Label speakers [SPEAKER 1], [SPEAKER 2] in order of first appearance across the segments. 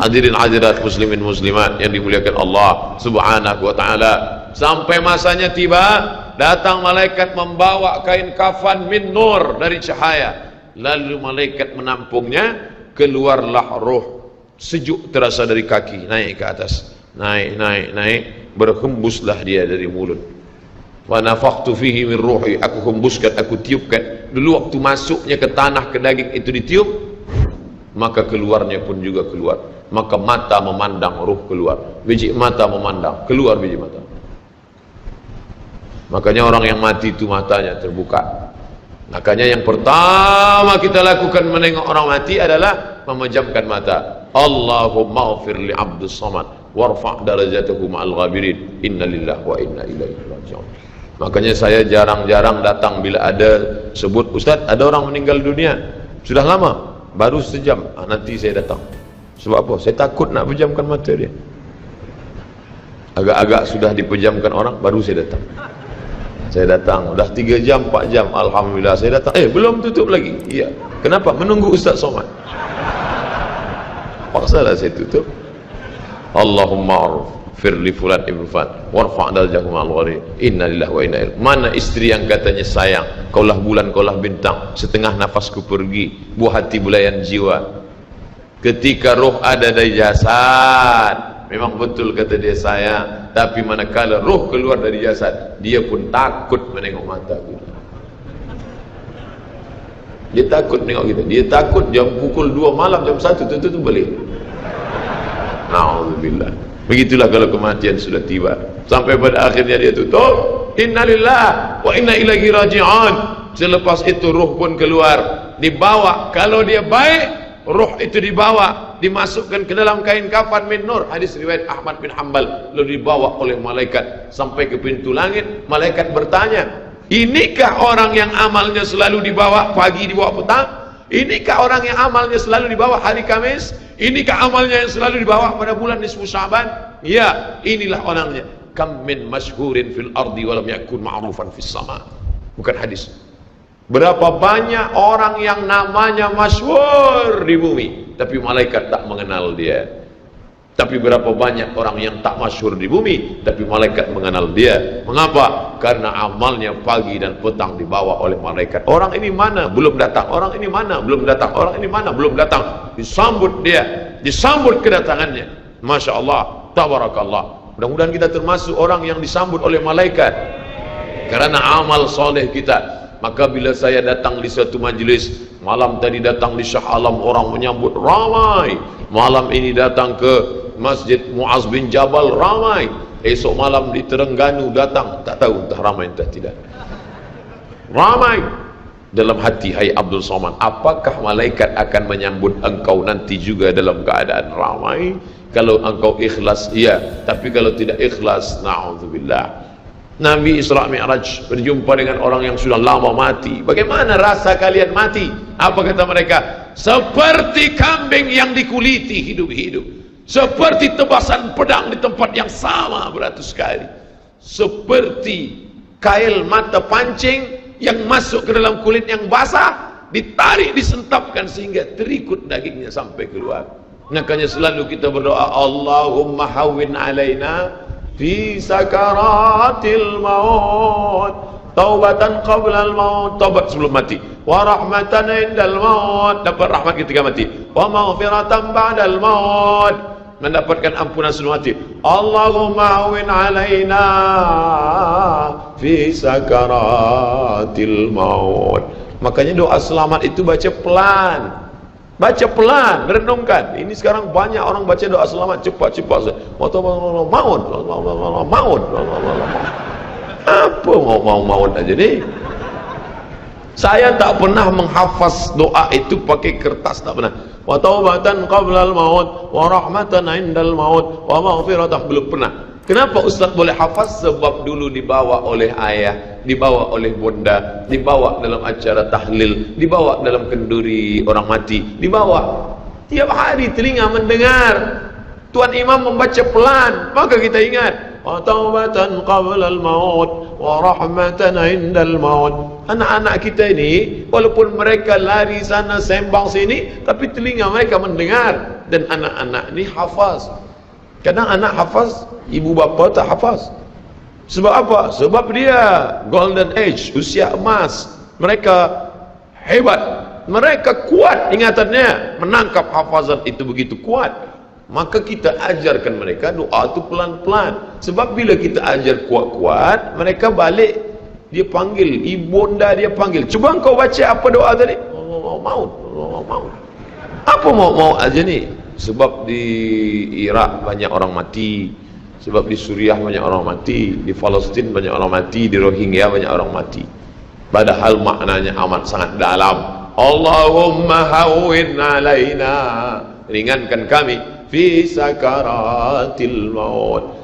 [SPEAKER 1] Hadirin hadirat muslimin muslimat yang dimuliakan Allah subhanahu wa ta'ala. Sampai masanya tiba, datang malaikat membawa kain kafan min nur, dari cahaya. Lalu malaikat menampungnya, keluarlah roh. Sejuk terasa dari kaki, naik ke atas, naik, berhembuslah dia dari mulut. Wa nafakhtu fihi min ruhi, aku hembuskan, aku tiupkan. Dulu waktu masuknya ke tanah, ke daging itu ditiup, maka keluarnya pun juga keluar. Maka mata memandang, ruh keluar. Biji mata memandang, keluar biji mata. Makanya orang yang mati itu matanya terbuka. Makanya yang pertama kita lakukan menengok orang mati adalah memejamkan mata. Allahumma ghafir li abdus samad warfa' darajatahu ma'al ghabirin, inna lillahi wa inna ilaihi raji'un. Makanya saya jarang-jarang datang bila ada sebut, Ustaz ada orang meninggal dunia, sudah lama, baru sejam, nanti saya datang. Sebab apa? Saya takut nak pejamkan mata dia. Agak-agak sudah dipejamkan orang, baru saya datang. Saya datang, udah 3 jam, 4 jam, alhamdulillah saya datang. Belum tutup lagi. Iya. Kenapa? Menunggu Ustaz Somad. Paksalah saya tutup. Allahumma firli fulan ibn fulan warfa' darajahum al-ghari, inna lillahi wa inna ilaihi. Mana istri yang katanya sayang, kaulah bulan, kaulah bintang, setengah nafasku pergi, buah hati bulayan jiwa. Ketika roh ada dari jasad, memang betul kata dia sayang, tapi manakala roh keluar dari jasad, dia pun takut menengok mata kita. Dia takut menengok kita. Dia takut jam pukul 2 malam, jam 1 tutup balik. Na'udzubillah. Begitulah kalau kematian sudah tiba. Sampai pada akhirnya dia tutup, innalillah wa inna ilaihi raji'un. Selepas itu roh pun keluar, dibawa. Kalau dia baik, roh itu dibawa, dimasukkan ke dalam kain kafan min nur. Hadis riwayat Ahmad bin Hanbal. Lalu dibawa oleh malaikat sampai ke pintu langit. Malaikat bertanya, inikah orang yang amalnya selalu dibawa pagi, dibawa petang? Inikah orang yang amalnya selalu dibawa hari Kamis? Inikah amalnya yang selalu dibawa pada bulan nisfu Sya'ban? Ya, inilah orangnya. Kam min masyhurin fil ardi walam yakun ma'rufan fis sama. Bukan hadis. Berapa banyak orang yang namanya masyhur di bumi, tapi malaikat tak mengenal dia. Tapi berapa banyak orang yang tak masyhur di bumi, tapi malaikat mengenal dia. Mengapa? Karena amalnya pagi dan petang dibawa oleh malaikat. Orang ini mana? Belum datang. Orang ini mana? Belum datang. Orang ini mana? Belum datang. Disambut dia, disambut kedatangannya. Masya Allah, tabarakallah. Mudah-mudahan kita termasuk orang yang disambut oleh malaikat karena amal soleh kita. Maka bila saya datang di suatu majlis, malam tadi datang di Shah Alam, orang menyambut ramai. Malam ini datang ke Masjid Muaz bin Jabal, ramai. Esok malam di Terengganu datang, tak tahu entah ramai entah tidak. Ramai. Dalam hati, hai Abdul Somad, apakah malaikat akan menyambut engkau nanti juga dalam keadaan ramai? Kalau engkau ikhlas, iya. Tapi kalau tidak ikhlas, na'udzubillah. Nabi Isra Mi'raj berjumpa dengan orang yang sudah lama mati. Bagaimana rasa kalian mati? Apa kata mereka? Seperti kambing yang dikuliti hidup-hidup, seperti tebasan pedang di tempat yang sama beratus kali, seperti kail mata pancing yang masuk ke dalam kulit yang basah, ditarik, disentapkan sehingga terikut dagingnya sampai keluar. Makanya selalu kita berdoa, Allahumma hawwin alaina fi sakaratil maut, taubatan qabla al maut, taubat sebelum mati, wa rahmatan indal maut, dapat rahmat ketika mati, wa maghfiratan ba'dal maut, mendapatkan ampunan sebelum mati. Allahumma hawwin alaina fi sakaratil maut. Makanya doa selamat itu baca pelan. Baca pelan, renungkan. Ini sekarang banyak orang baca doa selamat cepat-cepat. Maut. Apa maut aja nih? Saya tak pernah menghafaz doa itu pakai kertas, tak pernah. Wa taubatan qablal maut, wa rahmatan indal maut, wa maghfiratan, belum pernah. Kenapa Ustaz boleh hafaz? Sebab dulu dibawa oleh ayah, dibawa oleh bunda, dibawa dalam acara tahlil, dibawa dalam kenduri orang mati, dibawa. Tiap hari telinga mendengar Tuan Imam membaca pelan, maka kita ingat. Wa taubatan qabla al-maut, wa rahmatan indal maut. Anak-anak kita ini walaupun mereka lari sana sembang sini, tapi telinga mereka mendengar. Dan anak-anak ini hafaz. Kadang anak hafaz, ibu bapa tak hafaz. Sebab apa? Sebab dia golden age, usia emas. Mereka hebat, mereka kuat ingatannya, menangkap hafazan itu begitu kuat. Maka kita ajarkan mereka doa itu pelan-pelan. Sebab bila kita ajar kuat-kuat, mereka balik, dia panggil, ibunda dia panggil, cuba engkau baca apa doa tadi? Allah maut, Allah maut. Apa mau aja ni? Sebab di Iraq banyak orang mati, sebab di Suriah banyak orang mati, di Palestin banyak orang mati, di Rohingya banyak orang mati. Padahal maknanya amat sangat dalam. Allahumma hawwin alaina, ringankan kami fi sakaratil maut.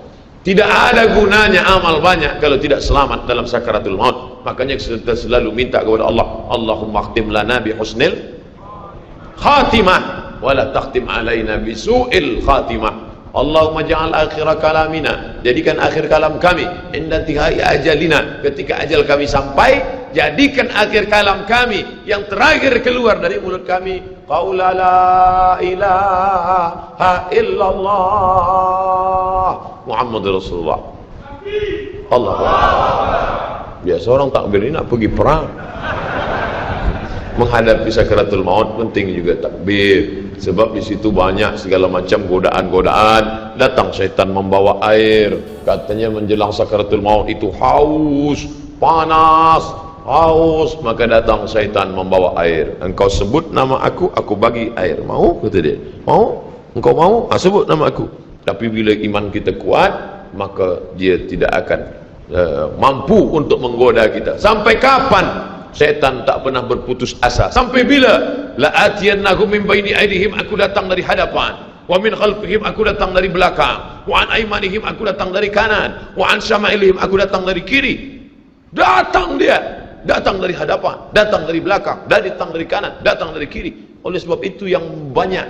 [SPEAKER 1] Tidak ada gunanya amal banyak kalau tidak selamat dalam sakaratul maut. Makanya kita selalu minta kepada Allah, Allahumma khtim lana bi husnil khatimah wa la takhtim alaina bi su'il khatimah. Allahumma ja'al akhir kalamina, jadikan akhir kalam kami inda tihai ajalina, ketika ajal kami sampai, jadikan akhir kalam kami yang terakhir keluar dari mulut kami qaula la ilaha illallah Muhammadur Rasulullah. Allahu Akbar. Biasa orang takbir ini nak pergi perang, menghadapi sakaratul maut penting juga takbir. Sebab di situ banyak segala macam godaan-godaan. Datang syaitan membawa air, katanya menjelang sakaratul maut itu haus, panas, haus, maka datang syaitan membawa air. Engkau sebut nama aku bagi air. Mau? Kata dia. Mau? Engkau mau? Sebut nama aku. Tapi bila iman kita kuat, maka dia tidak akan mampu untuk menggoda kita. Sampai kapan setan tak pernah berputus asa? Sampai bila? La atiyannahum min baini aydihim, aku datang dari hadapan, wa min khalfihim, aku datang dari belakang, wa an aymanihim, aku datang dari kanan, wa an syama'ilihim, aku datang dari kiri. Datang dia, datang dari hadapan, datang dari belakang, datang dari kanan, datang dari kiri. Oleh sebab itu yang banyak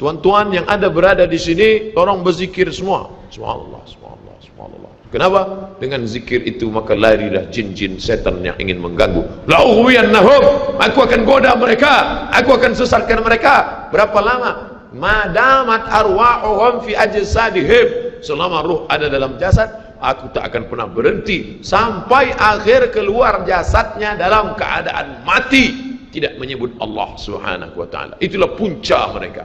[SPEAKER 1] tuan-tuan yang ada berada di sini, tolong berzikir semua. Subhanallah, subhanallah, subhanallah. Kenapa? Dengan zikir itu maka larilah jin-jin setan yang ingin mengganggu. La'ughwiyannahum, aku akan goda mereka, aku akan sesatkan mereka. Berapa lama? Madamat arwahuhum fi ajsadihim, selama ruh ada dalam jasad, aku tak akan pernah berhenti sampai akhir keluar jasadnya dalam keadaan mati, tidak menyebut Allah Subhanahu wa taala. Itulah punca mereka.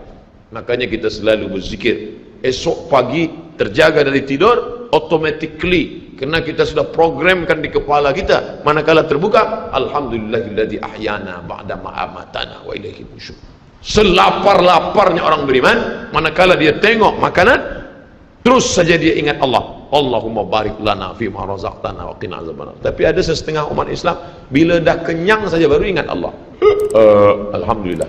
[SPEAKER 1] Makanya kita selalu berzikir. Esok pagi terjaga dari tidur automatically, kerana kita sudah programkan di kepala kita, manakala terbuka, alhamdulillahilladzi ahyana ba'da ma amatana wa ilaihi nusyur. Selapar-laparnya orang beriman, manakala dia tengok makanan, terus saja dia ingat Allah. Allahumma barik lana fi ma razaqtana wa qina azabannar. Tapi ada setengah umat Islam, bila dah kenyang saja baru ingat Allah. Alhamdulillah.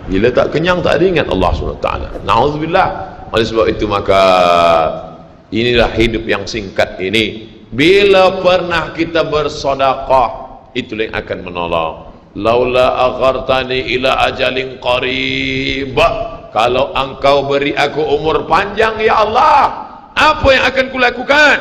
[SPEAKER 1] Bila tak kenyang tak ada ingat Allah SWT. Na'udzubillah. Oleh sebab itu maka inilah hidup yang singkat ini. Bila pernah kita bersedekah, itulah yang akan menolong. Laula aghartani ila ajalin qarib, kalau engkau beri aku umur panjang ya Allah, apa yang akan kulakukan?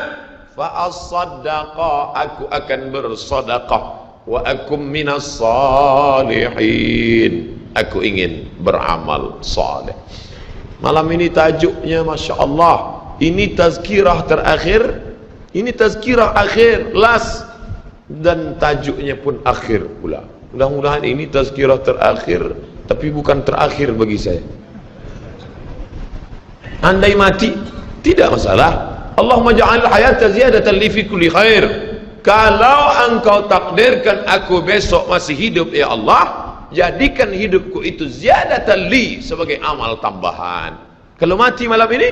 [SPEAKER 1] Fa as-sadaqah, aku akan bersedekah, wa akum minas salihin, aku ingin beramal saleh. Malam ini tajuknya Masya Allah, ini tazkirah terakhir, ini tazkirah akhir, last, dan tajuknya pun akhir pula. Mudah-mudahan ini tazkirah terakhir, tapi bukan terakhir bagi saya. Andai mati, tidak masalah. Allahumma ja'al hayata ziyadatan li fi kulli khair. Kalau engkau takdirkan aku besok masih hidup ya Allah, jadikan hidupku itu ziyadatan li, sebagai amal tambahan. Kalau mati malam ini,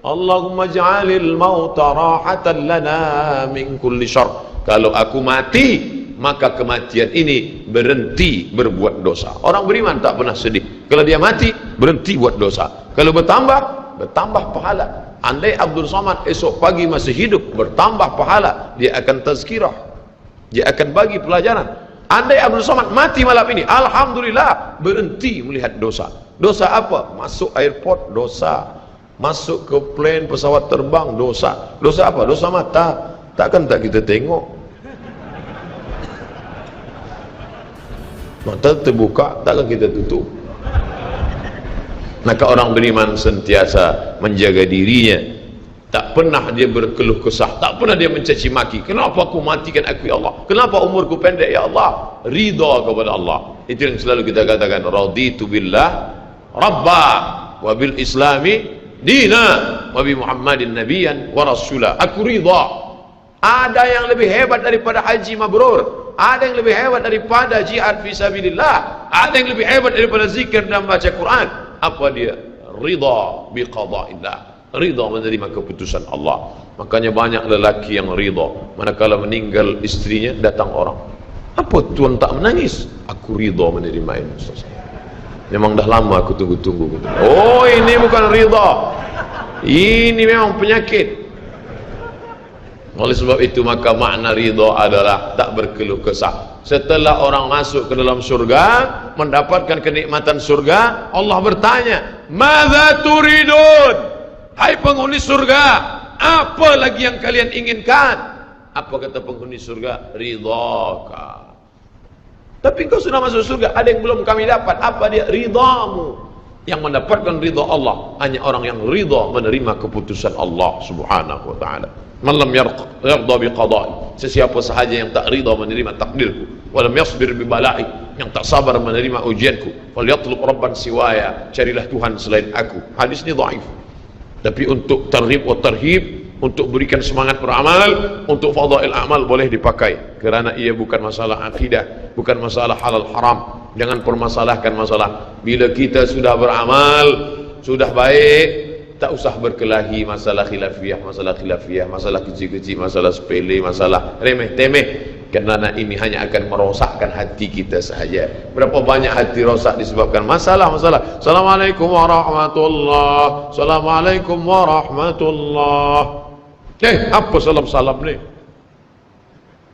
[SPEAKER 1] Allahumma ja'alil mauta rahatan lana min kulli syarr. Kalau aku mati, maka kematian ini berhenti berbuat dosa. Orang beriman tak pernah sedih. Kalau dia mati, berhenti buat dosa. Kalau bertambah pahala. Andai Abdul Somad esok pagi masih hidup, bertambah pahala. Dia akan tazkirah, dia akan bagi pelajaran. Andai Abdul Somad mati malam ini, alhamdulillah, berhenti melihat dosa. Dosa apa? Masuk airport, dosa. Masuk ke plane pesawat terbang, dosa. Dosa apa? Dosa mata. takkan tak kita tengok. Mata terbuka, takkan kita tutup. Maka orang beriman sentiasa menjaga dirinya, tak pernah dia berkeluh kesah, tak pernah dia mencaci maki. Kenapa aku matikan aku ya Allah? Kenapa umurku pendek ya Allah? Ridha kepada Allah. Itu yang selalu kita katakan, raditu billah rabba wa bil islami dina wa bi Muhammadin nabiyyan wa rasula. Aku ridha. Ada yang lebih hebat daripada haji mabrur, ada yang lebih hebat daripada jihad fisabilillah, ada yang lebih hebat daripada zikir dan baca Quran. Apa dia? Ridha bi qada'illah, ridha menerima keputusan Allah. Makanya banyak lelaki yang ridha manakala meninggal istrinya, datang orang, apa tuan tak menangis? Aku ridha menerima ini, Ustaz. Memang dah lama aku tunggu-tunggu. Oh, ini bukan ridha, ini memang penyakit. Oleh sebab itu maka makna ridha adalah tak berkeluh kesah. Setelah orang masuk ke dalam surga, mendapatkan kenikmatan surga, Allah bertanya, "Madza turidun?" Hai penghuni surga, apa lagi yang kalian inginkan? Apa kata penghuni surga? Ridhaka. Tapi engkau sudah masuk surga, ada yang belum kami dapat. Apa dia? Ridhamu. Yang mendapatkan ridha Allah hanya orang yang ridha menerima keputusan Allah Subhanahu wa taala. Man lam yarda bi qada'i, sesiapa sahaja yang tak ridha menerima takdirku, wa lam yasbir bi bala'i, yang tak sabar menerima ujianku, falyatlub rabban siwaya, carilah Tuhan selain aku. Hadis ini dhaif. Tapi untuk targhib wa tarhib, untuk berikan semangat beramal, untuk fadail amal boleh dipakai, kerana ia bukan masalah akidah, bukan masalah halal haram. Jangan permasalahkan masalah. Bila kita sudah beramal, sudah baik, tak usah berkelahi masalah khilafiyah, masalah kecil-kecil, masalah sepele, masalah remeh-temeh, kerana ini hanya akan merosakkan hati kita sahaja. Berapa banyak hati rosak disebabkan masalah-masalah. Assalamualaikum warahmatullahi, Assalamualaikum warahmatullahi. Apa salam-salam ni?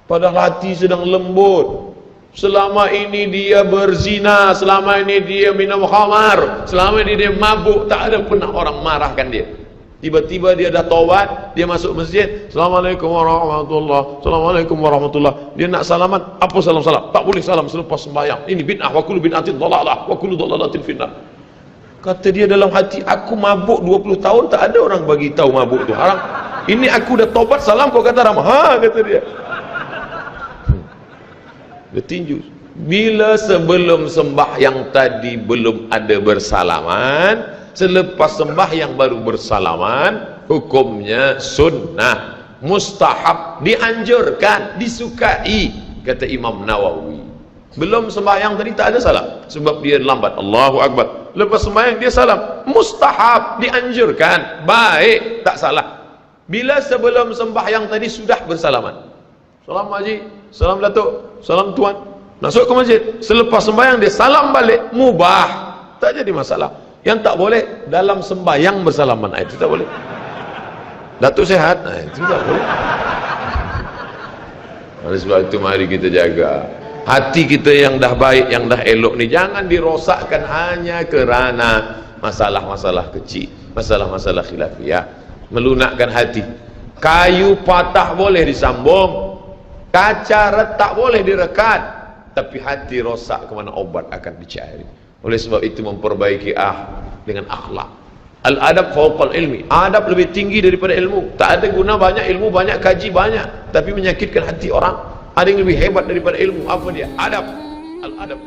[SPEAKER 1] Padahal hati sedang lembut. Selama ini dia berzina, selama ini dia minum khamar, selama ini dia mabuk, tak ada pernah orang marahkan dia. Tiba-tiba dia dah taubat, dia masuk masjid, Assalamualaikum warahmatullahi, Assalamualaikum warahmatullahi. Dia nak salaman, apa salam-salam? Tak boleh salam selepas sembahyang. Ini bid'ah, wa kullu bid'atin dhalalah, wa kullu dhalalatin finnar. Kata dia dalam hati, aku mabuk 20 tahun, tak ada orang bagi tahu mabuk tu haram. Ini aku dah taubat, salam kau kata haram. Ha, kata dia. Bertinju. Bila sebelum sembahyang tadi belum ada bersalaman, selepas sembahyang baru bersalaman, hukumnya sunnah, mustahab, dianjurkan, disukai, kata Imam Nawawi. Belum sembahyang tadi tak ada salam, sebab dia lambat. Allahu Akbar. Lepas sembahyang dia salam, mustahab, dianjurkan, baik, tak salah. Bila sebelum sembahyang tadi sudah bersalaman, salam haji, salam datuk, salam tuan, masuk ke masjid, selepas sembahyang dia salam balik, mubah, tak jadi masalah. Yang tak boleh dalam sembahyang bersalaman, itu tak boleh. Datuk sehat, itu tak boleh. Oleh sebab itu mari kita jaga hati kita yang dah baik, yang dah elok ni, jangan dirosakkan hanya kerana masalah-masalah kecil, masalah-masalah khilafiyah. Melunakkan hati. Kayu patah boleh disambung, kaca retak boleh direkat, tapi hati rosak, kemana obat akan dicari. Oleh sebab itu memperbaiki dengan akhlak. Al-adab fawqal ilmi, adab lebih tinggi daripada ilmu. Tak ada guna banyak ilmu, banyak kaji banyak, tapi menyakitkan hati orang. Ada yang lebih hebat daripada ilmu, apa dia? Adab. Al-adab